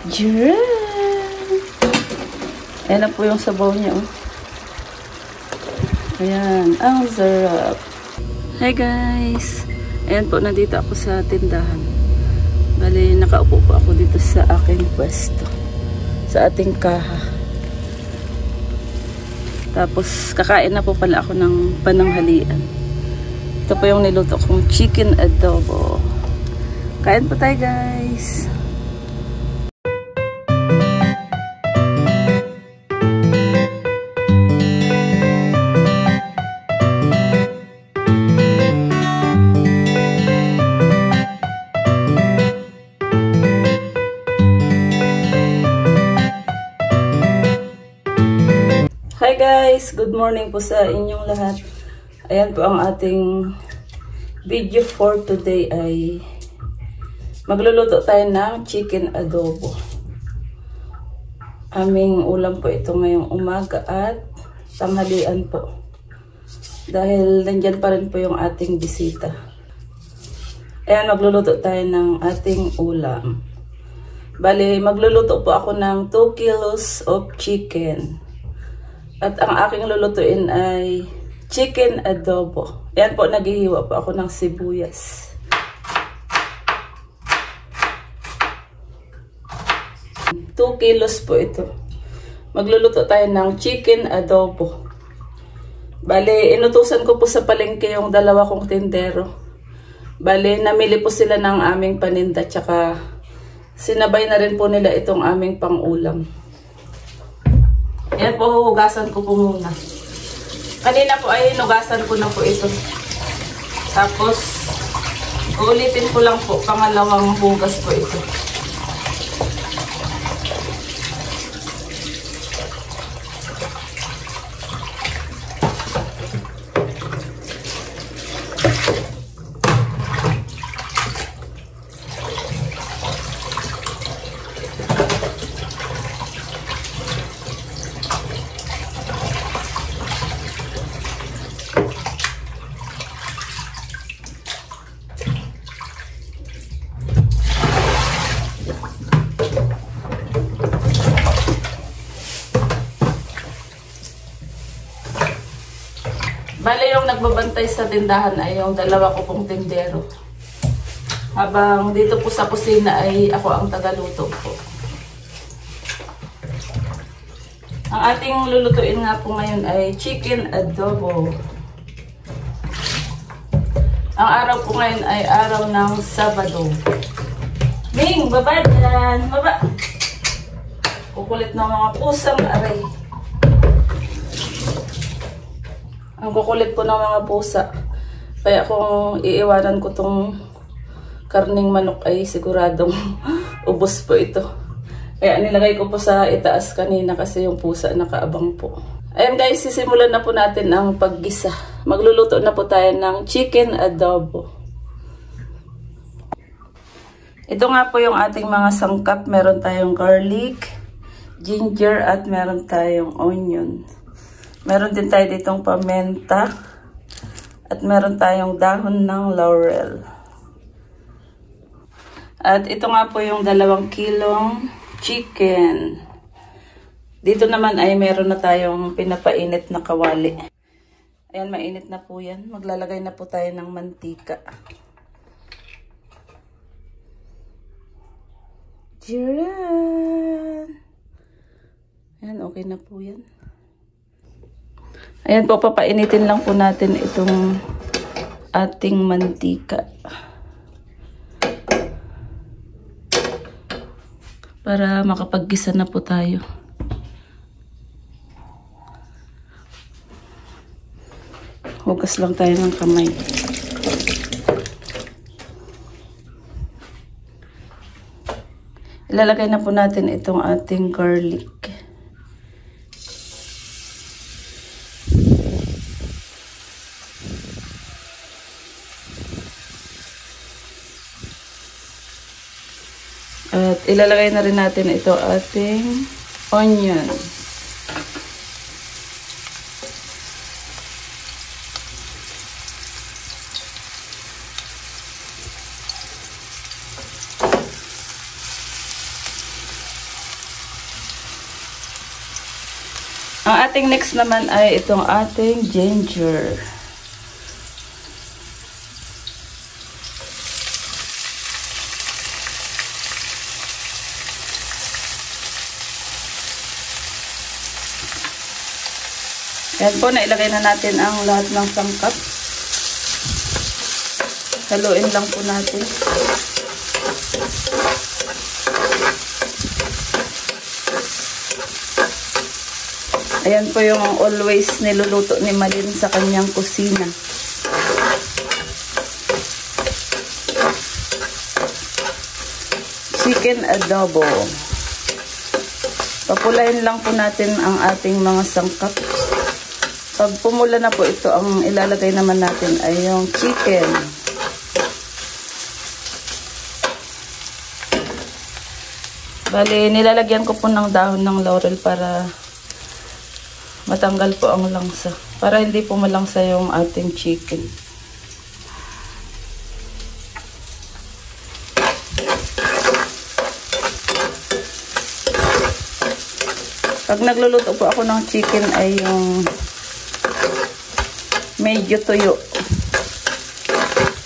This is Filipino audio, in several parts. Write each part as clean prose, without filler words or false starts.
Diyan! Ayan na po yung sabaw niya, oh. Ayan, ang sarap. Hi guys! Ayan po, nandito ako sa tindahan. Bali, nakaupo po ako dito sa aking pwesto. Sa ating kaha. Tapos, kakain na po pala ako ng pananghalian. Ito po yung niluto kong chicken adobo. Kain po tayo guys! Hi guys! Good morning po sa inyong lahat. Ayan po ang ating video for today ay magluluto tayo ng chicken adobo. Aming ulam po ito ngayong umaga at tanghalian po. Dahil nandyan pa rin po yung ating bisita. Ayan, magluluto tayo ng ating ulam. Bali, magluluto po ako ng 2 kilos of chicken. At ang aking lulutuin ay chicken adobo. Ayan po, naghihiwa po ako ng sibuyas. Two kilos po ito. Magluluto tayo ng chicken adobo. Bale, inutusan ko po sa palengke yung dalawa kong tindero. Bale, namili po sila ng aming paninda. Tsaka sinabay na rin po nila itong aming pangulam. Ayan po, hugasan ko po muna. Kanina po ay hugasan ko na po ito. Tapos, ulitin ko lang po, pangalawang hugas po ito. Bale, yung nagbabantay sa tindahan ay yung dalawa ko pong tindero. Habang dito po sa kusina ay ako ang tagaluto po. Ang ating lulutuin nga po ngayon ay chicken adobo. Ang araw po ngayon ay araw ng Sabado. Ming, baba dyan! Baba! Kukulit ng mga pusang aray. Ang kukulit po ng mga pusa. Kaya kung iiwanan ko tong karning manok ay siguradong ubos po ito. Kaya nilagay ko po sa itaas kanina kasi yung pusa nakaabang po. Ayan guys, sisimulan na po natin ang paggisa. Magluluto na po tayo ng chicken adobo. Ito nga po yung ating mga sangkap. Meron tayong garlic, ginger at meron tayong onion. Meron din tayo ditong pamenta at meron tayong dahon ng laurel. At ito nga po yung 2 kilong chicken. Dito naman ay meron na tayong pinapainit na kawali. Ayan, mainit na po yan. Maglalagay na po tayo ng mantika. Diyan! Ayan, okay na po yan. Ayan po, papainitin lang po natin itong ating mantika. Para makapaggisa na po tayo. Hugas lang tayo ng kamay. Ilalagay na po natin itong ating garlic. At ilalagay na rin natin ito ating onion. Ang ating next naman ay itong ating ginger. Yan po, nailagay na natin ang lahat ng sangkap. Haluin lang po natin. Ayan po yung always niluluto ni Malin sa kanyang kusina. Chicken adobo. Papulayin lang po natin ang ating mga sangkap. Pag pumula na po ito, ang ilalagay naman natin ay yung chicken. Bali, nilalagyan ko po ng dahon ng laurel para matanggal po ang langsa. Para hindi po malangsa yung ating chicken. Pag nagluluto po ako ng chicken ay yung medyo tuyo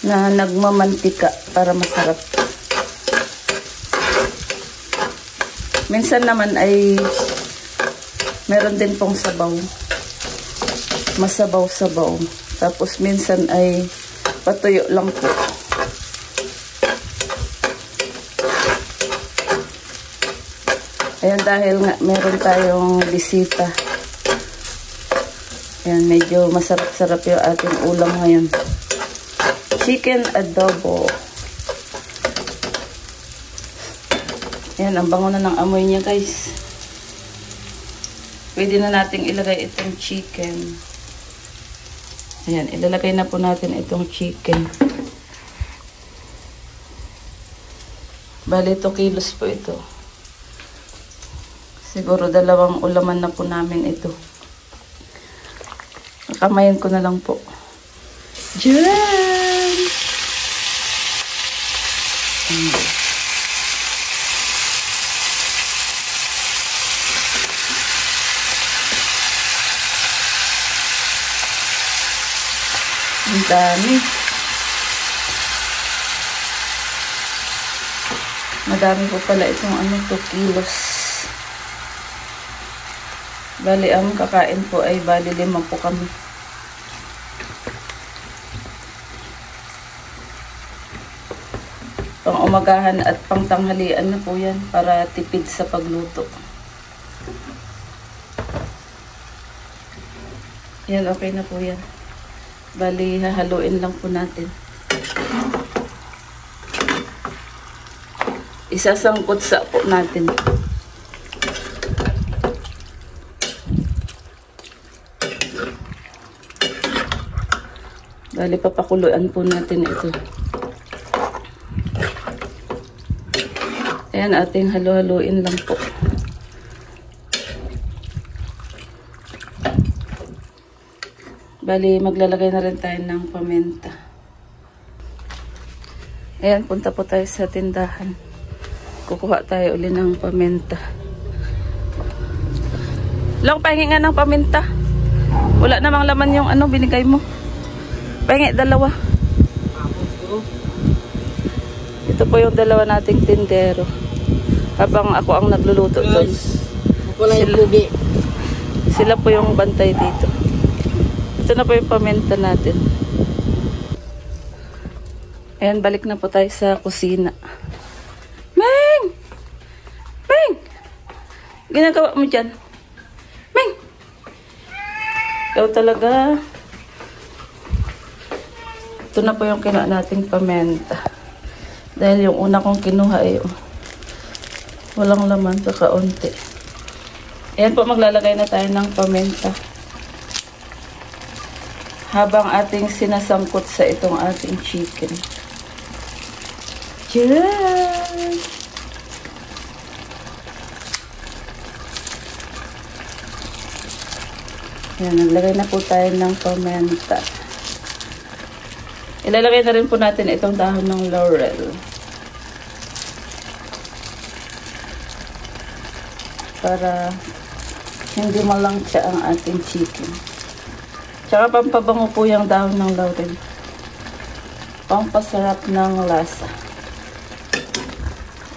na nagmamantika para masarap. Minsan naman ay meron din pong sabaw. Masabaw-sabaw. Tapos minsan ay patuyo lang po. Ayan, dahil nga meron tayong bisita. Ayan, medyo masarap-sarap yung ating ulam ngayon. Chicken adobo. Ayan, ang bango na ng amoy niya, guys. Pwede na nating ilagay itong chicken. Ayan, ilalagay na po natin itong chicken. Bali, 2 kilos po ito. Siguro 2 ulaman na po namin ito. Kamayin ko na lang po. Diyan! Ang dami. Madami po pala itong 2 kilos. Bali, ang kakain po ay bali 5 po kami. Pang umagahan at pang tanghalian na po yan para tipid sa pagluto. Yan, okay na po yan. Bali, hahaluin lang po natin. Isasangkot sa po natin. Bali, papakuluan po natin ito. Ayan, ating halu-haluin lang po. Bali, maglalagay na rin tayo ng paminta. Ayan, punta po tayo sa tindahan. Kukuha tayo uli ng paminta. Long, pahingi nga ng paminta. Wala namang laman yung binigay mo. Pahingi, 2. Ito po yung 2 nating tindero. Habang ako ang nagluluto doon. Sila po yung bantay dito. Ito na po yung paminta natin. Ayan, balik na po tayo sa kusina. Meng! Meng! Ginagawa mo dyan? Meng! Ikaw talaga. Ito na po yung kinuha nating paminta. Dahil yung una kong kinuha ay walang laman, kakaunti. Ayan po, maglalagay na tayo ng paminta. Habang ating sinasangkot sa itong ating chicken. Diyan! Ayan, naglagay na po tayo ng paminta. Ilalagay na rin po natin itong dahon ng laurel. Para hindi malangkya ang ating chicken. Tsaka pampabango po yung dahon ng laurel. Pampasarap ng lasa.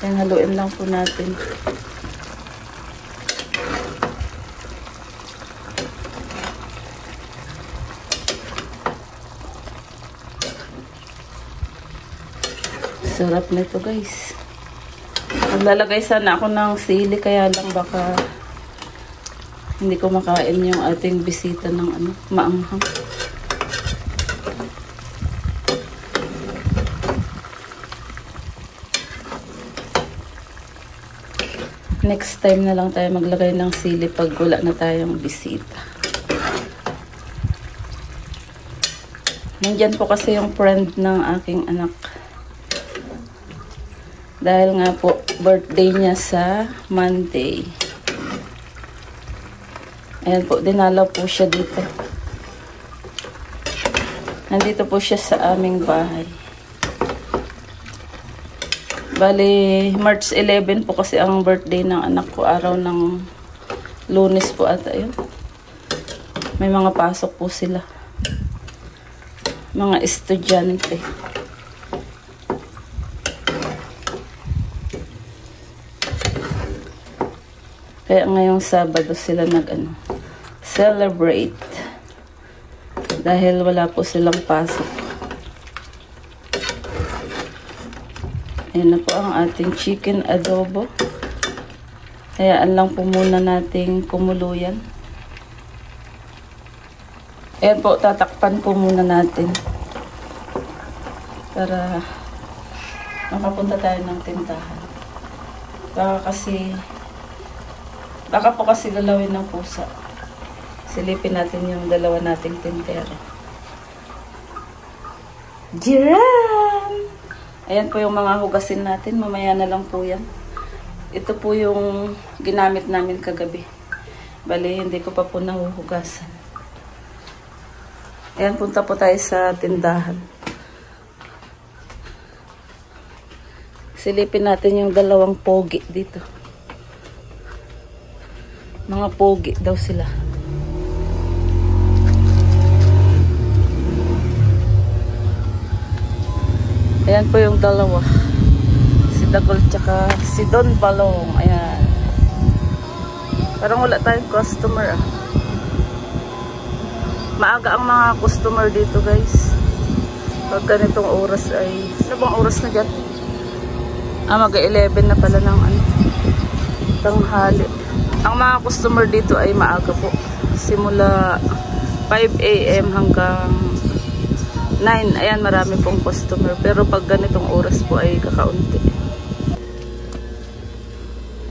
Yan, haluin lang po natin. Sarap nito guys. Maglalagay sana ako ng sili, kaya lang baka hindi ko makain yung ating bisita ng maanghang. Next time na lang tayo maglagay ng sili pag wala na tayong bisita. Nandyan po kasi yung friend ng aking anak. Dahil nga po birthday niya sa Monday. Ayan po, dinalaw po siya dito. Nandito po siya sa aming bahay. Bali, March 11 po kasi ang birthday ng anak ko. Araw ng Lunes po ata yun. May mga pasok po sila. Mga estudyante. Kaya ngayong Sabado sila celebrate. Dahil wala po silang pasok. Ayan na po ang ating chicken adobo. Hayaan lang po muna nating kumuluyan. Ayan po, tatakpan po muna natin. Para makapunta tayo ng tindahan. Baka po kasi galawin ng pusa. Silipin natin yung dalawa nating tintero. Jiran! Ayan po yung mga hugasin natin. Mamaya na lang po yan. Ito po yung ginamit namin kagabi. Bali, hindi ko pa po nahuhugasan. Ayan, punta po tayo sa tindahan. Silipin natin yung dalawang pogi dito. Mga pogi daw sila. Ayan po yung dalawa. Si Dagol tsaka si Don Balong. Ayan. Parang wala tayong customer ah. Maaga ang mga customer dito guys. Pag ganitong oras ay... Ano bang oras na dyan? Mag-11 na pala ng tanghali. Ang mga customer dito ay maaga po. Simula 5 AM hanggang 9. Ayan, marami pong customer. Pero pag ganitong oras po ay kakaunti.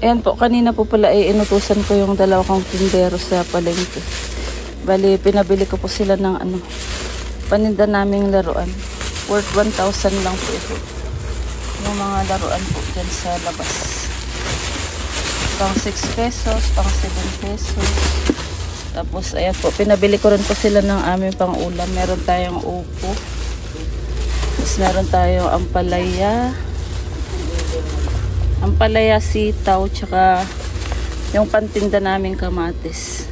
Ayan po, kanina po pala ay inutusan ko yung dalawang tindero sa palengke. Bali, pinabili ko po sila ng paninda naming laruan. Worth 1,000 lang po ito. Yung mga laruan po dyan sa labas. Pang 6 pesos, pang 7 pesos. Tapos, ayan po, pinabili ko rin po sila ng aming pang ulam. Meron tayong upo. Tapos, meron tayong ampalaya, sitaw, tsaka yung pantinda naming kamatis.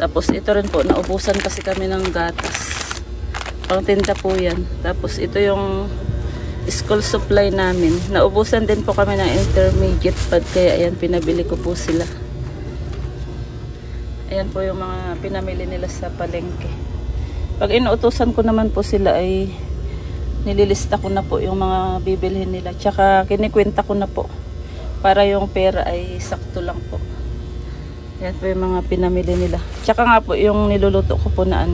Tapos, ito rin po, naubusan kasi kami ng gatas. Pangtinda po yan. Tapos, ito yung school supply namin. Naubusan din po kami ng intermediate pad, kaya ayan, pinabili ko po sila. Ayan po yung mga pinamili nila sa palengke. Pag inuutusan ko naman po sila ay nililista ko na po yung mga bibilhin nila. Tsaka kinikwenta ko na po para yung pera ay sakto lang po. Ayan po yung mga pinamili nila. Tsaka nga po yung niluluto ko po na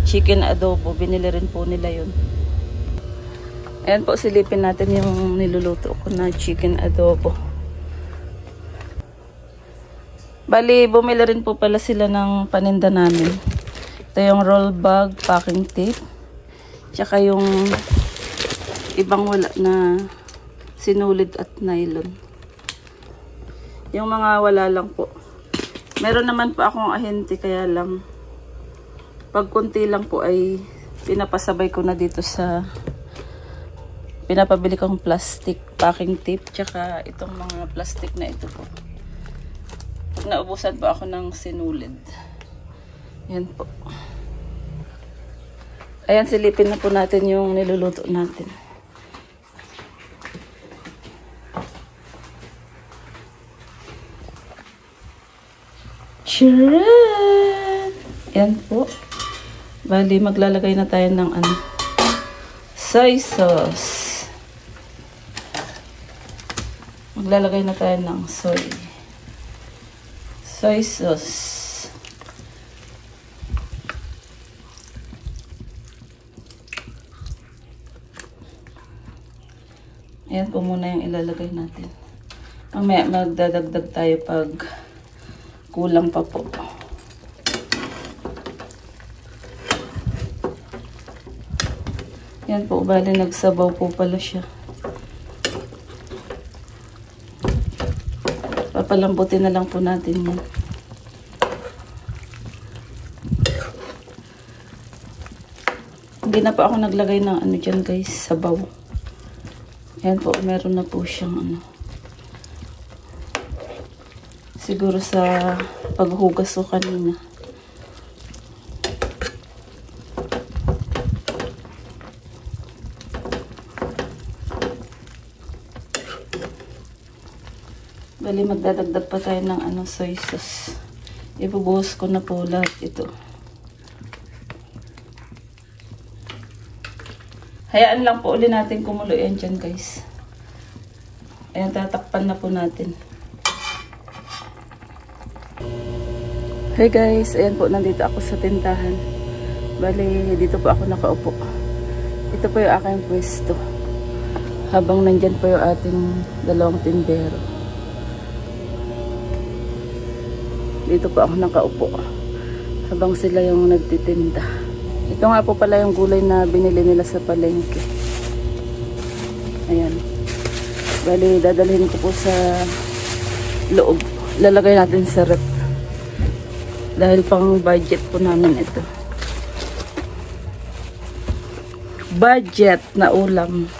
chicken adobo. Binili rin po nila yun. Ayan po, silipin natin yung niluluto ko na chicken adobo. Bali, bumili rin po pala sila ng paninda namin. Ito yung roll bag, packing tape. Tsaka yung ibang wala na sinulid at nylon. Yung mga wala lang po. Meron naman po akong ahente, kaya lang pag konti lang po ay pinapasabay ko na dito sa pinapabili kong plastic packing tape. Tsaka itong mga plastic na ito po. Naubusan po ako ng sinulid. Yan po. Ayan, silipin na po natin yung niluluto natin. Charan! Yan po. Bali, maglalagay na tayo ng soy sauce. Maglalagay na tayo ng soy sauce. Ayan po muna yung ilalagay natin. Mamaya magdadagdag tayo pag kulang pa po. Yan po, bali nagsabaw po pala siya. Papalambutin na lang po natin yan. Hindi na po ako naglagay ng dyan guys, sabaw. Yan po, meron na po siyang siguro sa paghugas ko kanina. Bali, magdadagdag pa tayo ng soy sauce. Ibubuhos ko na po lahat ito. Hayaan lang po ulit natin kumulo yan dyan guys. Ayan, tatakpan na po natin. Hey guys, ayan po, nandito ako sa tindahan. Bali, dito po ako nakaupo. Ito po yung aking pwesto. Habang nandyan po yung ating dalawang tindero. Dito po ako nakaupo. Habang sila yung nagtitinda. Ito nga po pala yung gulay na binili nila sa palengke. Ayan. Bali, dadalhin ko po sa loob. Lalagay natin sa rep. Dahil pang budget po namin ito. Budget na ulam.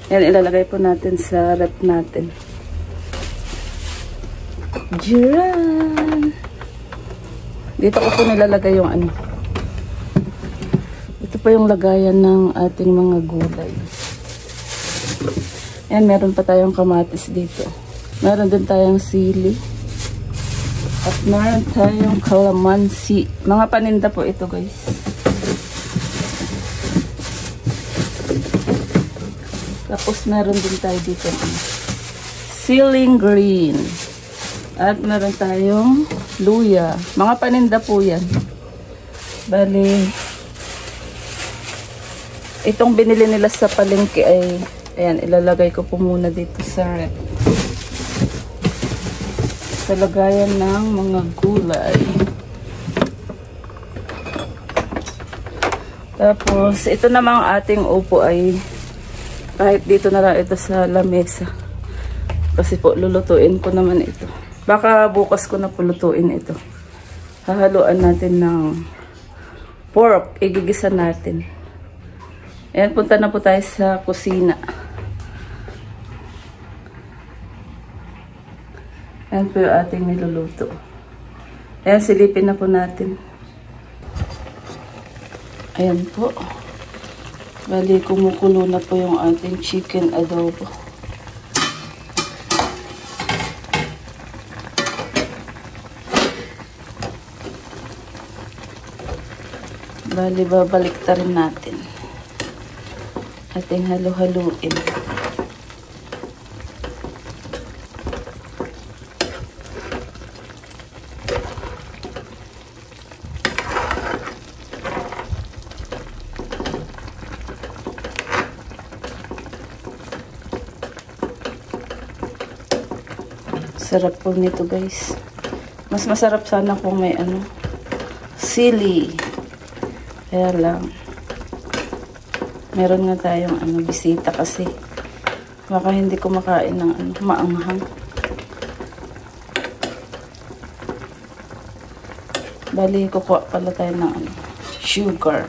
Yan, ilalagay po natin sa rep natin. Jiran! Dito ko po nilalagay yung Ito pa yung lagayan ng ating mga gulay. Yan, meron pa tayong kamatis dito. Meron din tayong sili. At meron tayong kalamansi. Mga paninda po ito guys. Tapos meron din tayo dito ceiling green. At meron tayong luya. Mga paninda po yan. Bali, itong binili nila sa palengke ay, ayan, ilalagay ko po muna dito sa rep. Sa lagayan ng mga gulay. Tapos, ito namang ating upo ay kahit dito na lang ito sa lamesa. Kasi po, lulutuin ko naman ito. Baka bukas ko na po lutuin ito. Hahaluan natin ng pork. Igigisa natin. Ayan, punta na po tayo sa kusina. Ayan po yung ating niluluto. Ayan, silipin na po natin. Ayan po. Bali, kumukulo na po yung ating chicken adobo. Bali, babalik ta rin natin. Ating halu-haluin. Sarap po nito guys. Mas masarap sana kung may sili. Kaya lang, meron nga tayong bisita kasi baka hindi kumakain ng maanghang. Bali, kukuha pala tayo ng sugar.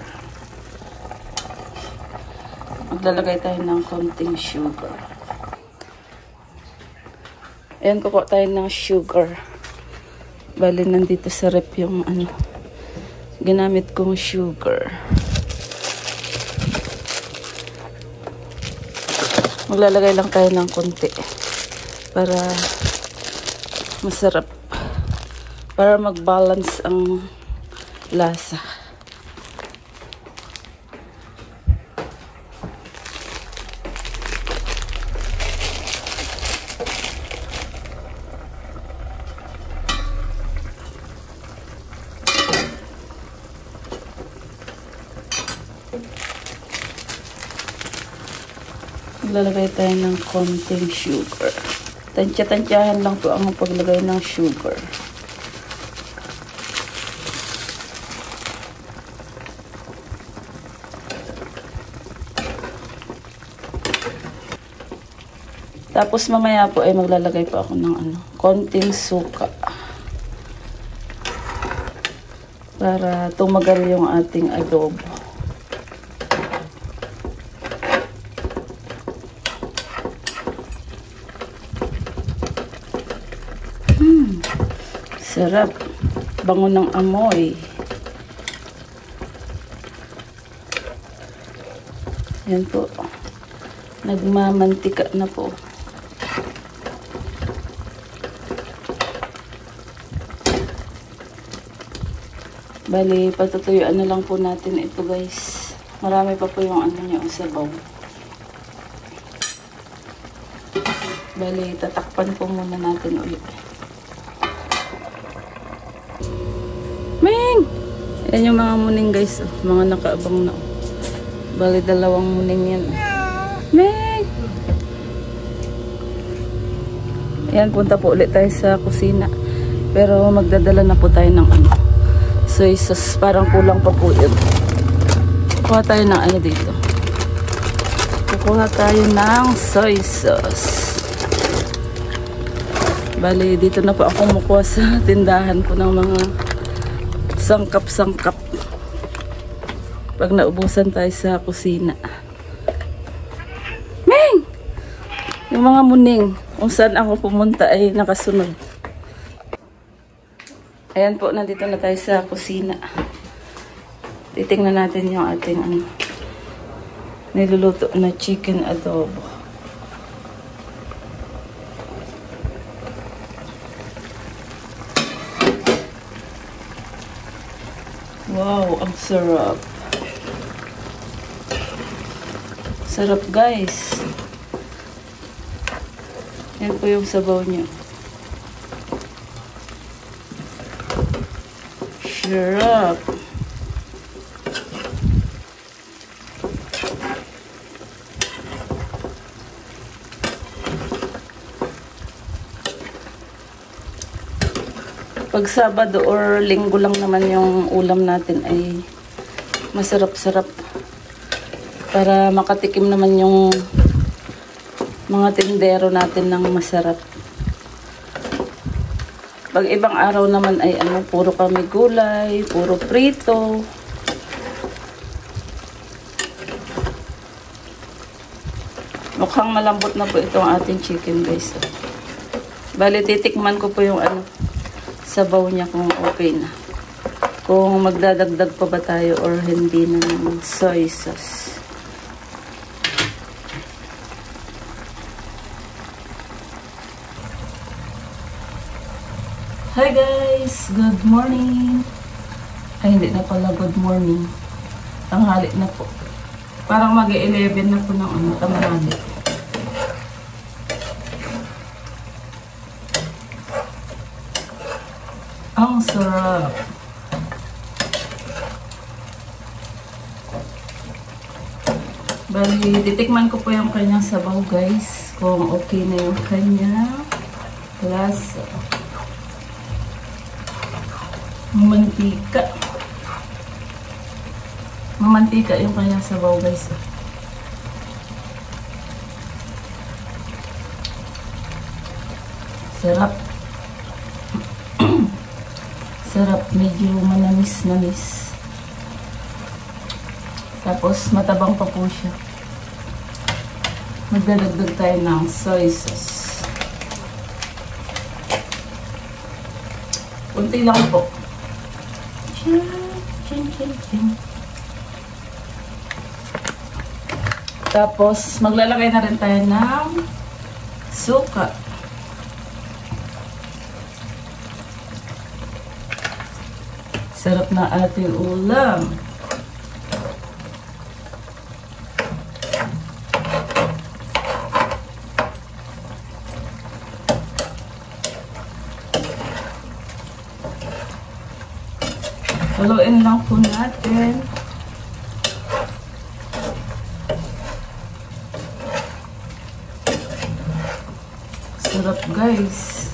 Maglalagay tayo ng konting sugar. Ayan, kukuha tayo ng sugar. Bali, nandito sa rep yung ginamit kong sugar. Maglalagay lang tayo ng konti para masarap. Para mag-balance ang lasa. Maglalagay tayo ng konting sugar. Tansya-tansyahan lang po ang paglagay ng sugar. Tapos mamaya po ay maglalagay po ako ng konting suka. Para tumagal yung ating adobo. Sarap. Bango ng amoy. Yan po. Nagmamantika na po. Bali, patutuyuan na lang po natin ito, guys. Marami pa po yung niya sabaw. Bali, tatakpan po muna natin ulit. Yan yung mga muning, guys. Mga nakaabang na. Bali, 2 muning yan. Meg! Ayan, punta po ulit tayo sa kusina. Pero magdadala na po tayo ng soy sauce. Parang kulang pa po yun. Kuha tayo ng dito. Kukuha tayo ng soy sauce. Bali, dito na po ako kumukuha sa tindahan ko ng mga sangkap-sangkap pag naubusan tayo sa kusina. Ming! Yung mga muning kung saan ako pumunta ay nakasunod. Ayan po, nandito na tayo sa kusina. Titingnan natin yung ating niluluto na chicken adobo. Wow, ang sarap. Sarap, guys. Yan po yung sabaw niya. Sarap. Pag Sabado or Linggo lang naman yung ulam natin ay masarap-sarap. Para makatikim naman yung mga tindero natin ng masarap. Pag ibang araw naman ay puro kami gulay, puro prito. Mukhang malambot na po itong ating chicken, guys. Bali, titikman ko po yung sabaw niya kung okay na. Kung magdadagdag pa ba tayo or hindi na ng soy sauce. Hi guys! Good morning! Ay, hindi na pala good morning. Tanghali na po. Parang mag-11 na po ng tanghali. Ang sarap! Bali, titikman ko po yung kanyang sabaw, guys. Kung okay na yung kanyang lasa. Mamantika. Mamantika yung kanyang sabaw, guys. Sarap. Sarap. Medyo manamis-namis. Tapos, matabang pa po siya. Magdadagdag tayo ng soy sauce. Kunti lang po. Chin, chin, chin, chin. Tapos, maglalagay na rin tayo ng suka. Sarap na ating ulam. Haluin lang po natin. Sarap, guys.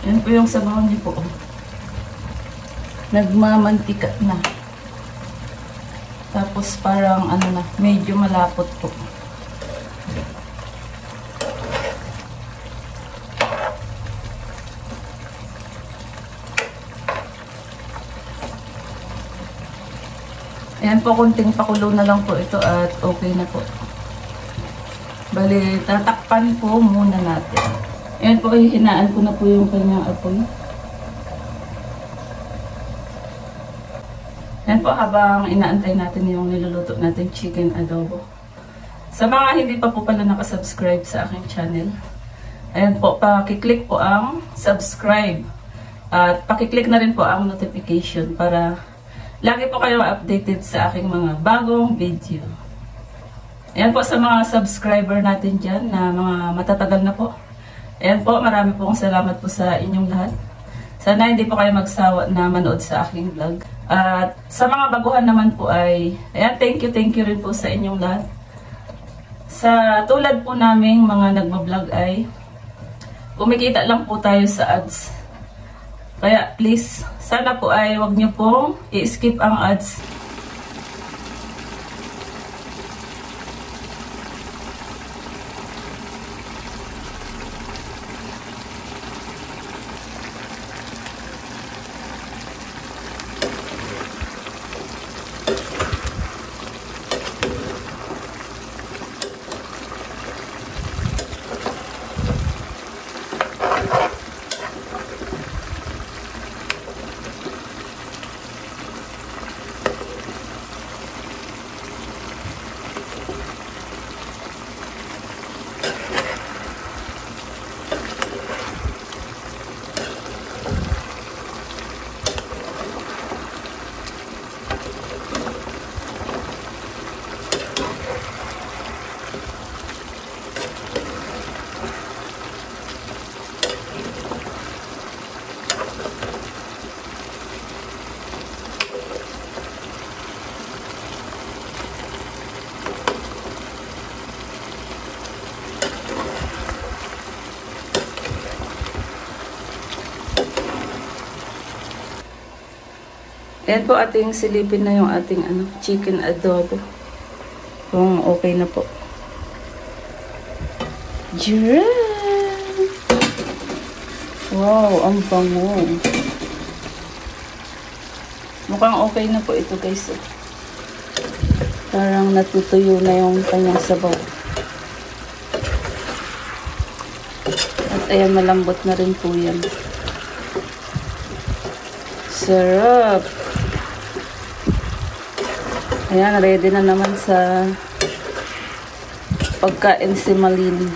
Yan po yung sabaw niyo po. Nagmamantika na. Tapos parang ano na, medyo malapot po. Ayan po, kunting pakulo na lang po ito at okay na po. Bali, tatakpan po muna natin. Ayan po, hinaan ko na po yung kanyang apoy. Ayan po, habang inaantay natin yung niluluto natin chicken adobo. Sa mga hindi pa po pala nakasubscribe sa aking channel, ayan po, pakiclick po ang subscribe. At pakiclick na rin po ang notification para lagi po kayong updated sa aking mga bagong video. Ayan po, sa mga subscriber natin dyan na mga matatagal na po. Ayan po, marami pong salamat po sa inyong lahat. Sana hindi po kayo magsawa na manood sa aking vlog. At sa mga baguhan naman po ay, ayan, thank you rin po sa inyong lahat. Sa tulad po naming mga nagbablog ay, kumikita lang po tayo sa ads. Kaya please, sana po ay wag niyo pong i-skip ang ads. Ayan po, ating silipin na yung ating chicken adobo. Kung okay na po. Jiran! Wow, ang bango. Mukhang okay na po ito, guys. Parang natutuyo na yung kanyang sabaw. At ayan, malambot na rin po yan. Sarap! Ayan, ready na naman sa pagkain si Malin.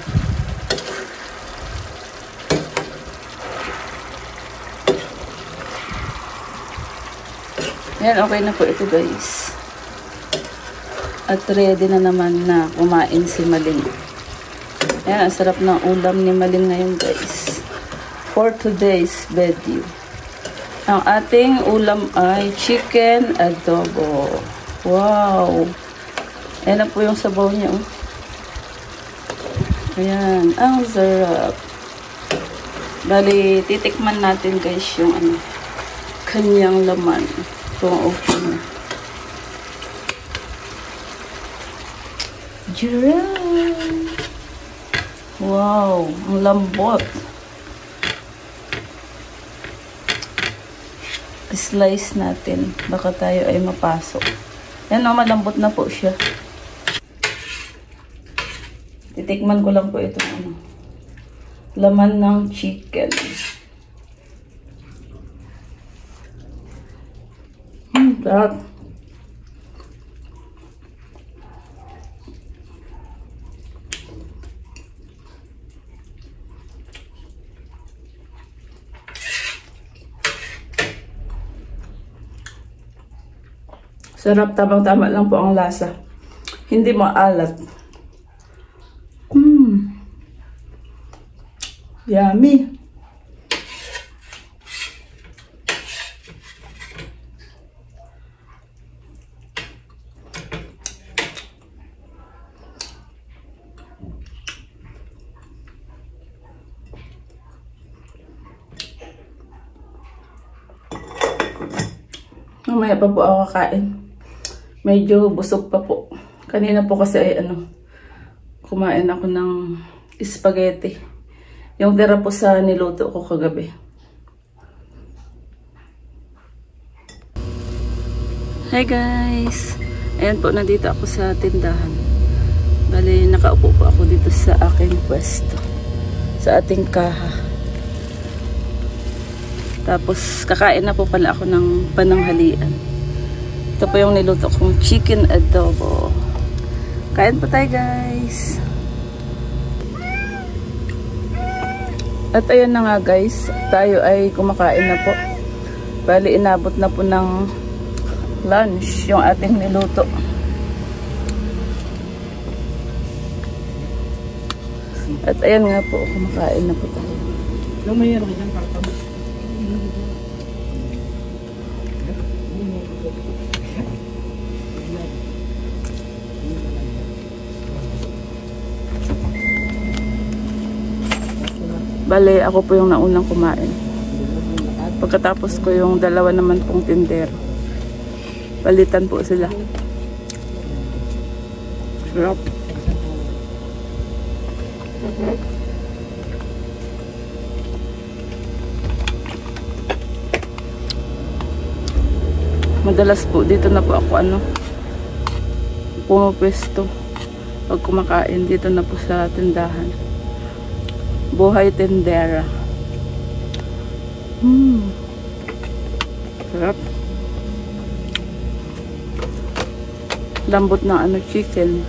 Ayan, okay na po ito, guys. At ready na naman na kumain si Malin. Ayan, ang sarap ng ulam ni Malin ngayon, guys. For today's video. Ang ating ulam ay chicken adobo. Wow! Ayan na po yung sabaw niya. Oh. Ayan. Ang sarap. Bali, titikman natin, guys, yung kanyang laman. Kung okay na. Jiran! Wow! Ang lambot. Slice natin. Baka tayo ay mapasok. Yan o, malambot na po siya. Titikman ko lang po itong ano, laman ng chicken. Sarap. Sarap, tamang-tama lang po ang lasa. Hindi maalat. Yummy. Mamaya pa po ako kakain. Medyo busog pa po. Kanina po kasi ay kumain ako ng spaghetti. Yung tira po sa niluto ko kagabi. Hi guys! Ayan po, nandito ako sa tindahan. Bali, nakaupo po ako dito sa aking pwesto. Sa ating kaha. Tapos, kakain na po pala ako ng pananghalian. Ito po yung niluto kong chicken adobo. Kain po tayo guys! At ayan na nga guys, tayo ay kumakain na po. Bali, inabot na po ng lunch yung ating niluto. At ayan nga po, kumakain na po tayo. Bale, ako po yung naunang kumain. Pagkatapos ko yung dalawa naman pong tindero. Palitan po sila. Sarap. Madalas po dito na po ako pumapwesto. Pag kumakain dito na po sa tindahan. Buhay tindera. Sarap. Lambot ng chicken.